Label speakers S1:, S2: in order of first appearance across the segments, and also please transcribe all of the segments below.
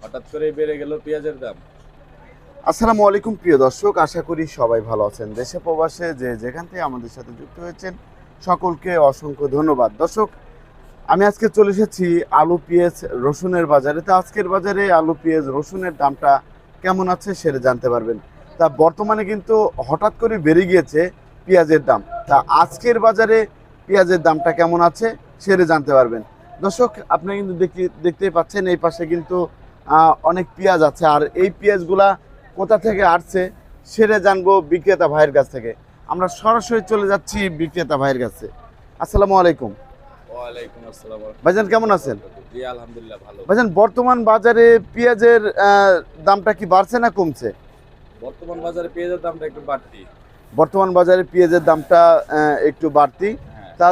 S1: হঠাৎ করে বেড়ে গেল পেঁয়াজের দাম।
S2: আসসালামু আলাইকুম প্রিয় দর্শক, আশা করি সবাই ভালো আছেন। দেশে প্রবাসে যে যেখান থেকে আমাদের সাথে যুক্ত হয়েছেন সকলকে অসংখ্য ধন্যবাদ। দর্শক, আমি আজকে চলে এসেছি আলু পেঁয়াজ রসুনের বাজারে। তা আজকের বাজারে আলু পেঁয়াজ রসুনের দামটা কেমন আছে সেটা জানতে পারবেন। তা বর্তমানে কিন্তু হঠাৎ করে বেড়ে গিয়েছে পেঁয়াজের দাম। তা আজকের বাজারে পেঁয়াজের দামটা কেমন আছে সেটা জানতে পারবেন। দর্শক, আপনি কিন্তু দেখতেই পাচ্ছেন এই পাশে কিন্তু অনেক পেঁয়াজ আছে, আর এই পেঁয়াজগুলা কোথা থেকে আসছে সেটা জানবো বিক্রেতা ভাইয়ের কাছ থেকে। আমরা সরাসরি চলে যাচ্ছি বিক্রেতা ভাইয়ের কাছে। আসসালামু আলাইকুম।
S1: ওয়ালাইকুম আসসালাম।
S2: ভাইজান কেমন আছেন?
S1: জি আলহামদুলিল্লাহ ভালো।
S2: ভাইজান, বর্তমান বাজারে পেঁয়াজের দামটা কি বাড়ছে না কমছে?
S1: বর্তমান বাজারে পেঁয়াজের দামটা একটু বাড়তি।
S2: বর্তমান বাজারে পেঁয়াজের দামটা একটু বাড়তি।
S1: হ্যাঁ।
S2: তা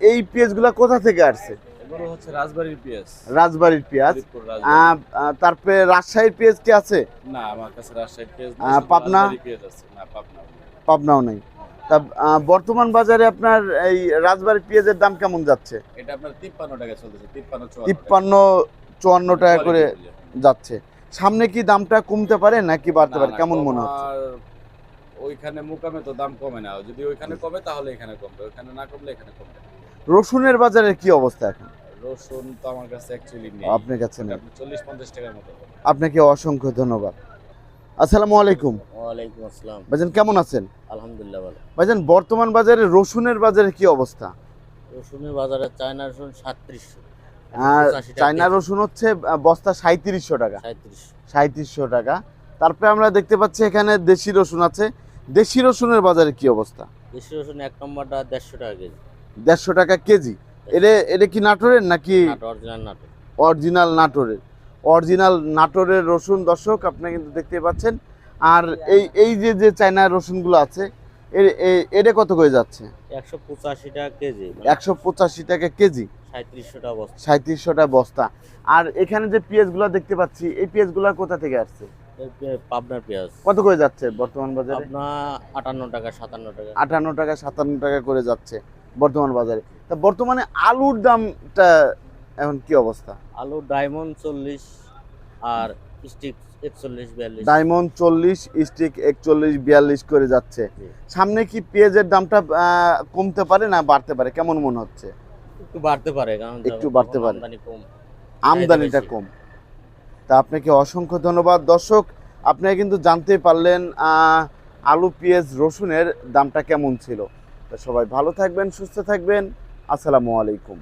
S2: এই পেঁয়াজগুলা কোথা থেকে আসছে?
S1: এগুলো হচ্ছে রাজবাড়ির পেঁয়াজ।
S2: রাজবাড়ির পেঁয়াজ।
S1: ফরিদপুর রাজবাড়ি।
S2: তারপরে রাজশাহীর পেঁয়াজ কি আছে?
S1: না, আমার কাছে রাজশাহীর পেঁয়াজ
S2: আহ, পাবনা?
S1: রাজবাড়ির পেঁয়াজ আছে। না, পাবনা নেই।
S2: পাবনাও নেই। তা বর্তমান বাজারে আপনার এই রাজবাড়ির পেঁয়াজের দাম কেমন যাচ্ছে?
S1: এটা আপনার 53 টাকা চলতেছে।
S2: 53-54 টাকা করে যাচ্ছে। সামনে কি দামটা কমতে পারে নাকি বাড়তে পারে, কেমন মনে হচ্ছে?
S1: ওইখানে মুকামে তো দাম কমে না, যদি ওইখানে কমে তাহলে এখানে কমবে, ওইখানে না কমলে এখানে কমবে।
S2: রসুনের বাজারে কি অবস্থা এখন?
S1: রসুন তো আমার কাছে অ্যাকচুয়ালি নেই।
S2: আপনার কাছে নেই?
S1: 40-50 টাকার মতো।
S2: আপনাকে অসংখ্য ধন্যবাদ। আসসালামু আলাইকুম।
S3: ওয়ালাইকুম আসসালাম।
S2: ভাইজান কেমন আছেন?
S3: আলহামদুলিল্লাহ ভালো।
S2: ভাইজান, বর্তমান বাজারে রসুনের বাজারে কি অবস্থা?
S3: রসুনের বাজারে চায়না রসুন 3700,
S2: চায়না রসুন হচ্ছে বস্তা 3700 টাকা। 3700 টাকা। তারপরে আমরা দেখতে পাচ্ছি এখানে দেশি রসুন আছে। দেশি রসুনের বাজারে কি অবস্থা?
S3: দেশি রসুন এক নম্বরটা 150 টাকা কেজি।
S2: 150 টাকা কেজি। এটা কি নাটোরের নাকি?
S3: অরিজিনাল নাটক।
S2: অরিজিনাল নাটোরের। অরিজিনাল নাটোরের রসুন। দর্শক, আপনি কিন্তু দেখতে পাচ্ছেন। আর এই যে চায়না রসুনগুলো আছে, এটা কত করে যাচ্ছে?
S3: 185 টাকা কেজি।
S2: 185 টাকা কেজি।
S3: 3700 টাকা বস্তা।
S2: 3700 টাকা বস্তা। আর এখানে যে পেঁয়াজগুলো দেখতে পাচ্ছি, এই পেঁয়াজগুলো কোথা থেকে আসছে?
S3: পাবনার পেঁয়াজ
S2: কত করে যাচ্ছে বর্তমান বাজারে?
S3: আপনার 58 টাকা 57 টাকা।
S2: 58 টাকা 57 টাকা করে যাচ্ছে বর্তমান বাজারে। তা বর্তমানে আলুর দামটা এখন কি অবস্থা?
S3: আলু ডায়মন্ড 40 আর স্টিক 41-42।
S2: ডায়মন্ড 40, স্টিক 41-42 করে যাচ্ছে।
S3: জি।
S2: সামনে কি পেঁয়াজের দামটা কমতে পারে না বাড়তে পারে, কেমন মনে হচ্ছে?
S3: একটু বাড়তে পারে, কারণ
S2: একটু বাড়তে পারে।
S3: আমদানি কম।
S2: আমদানিটা কম। তা আপনাকে অসংখ্য ধন্যবাদ। দর্শক, আপনারা কিন্তু জানতে পারলেন আলু পেঁয়াজ রসুনের দামটা কেমন ছিল। তা সবাই ভালো থাকবেন, সুস্থ থাকবেন। আসসালামু আলাইকুম।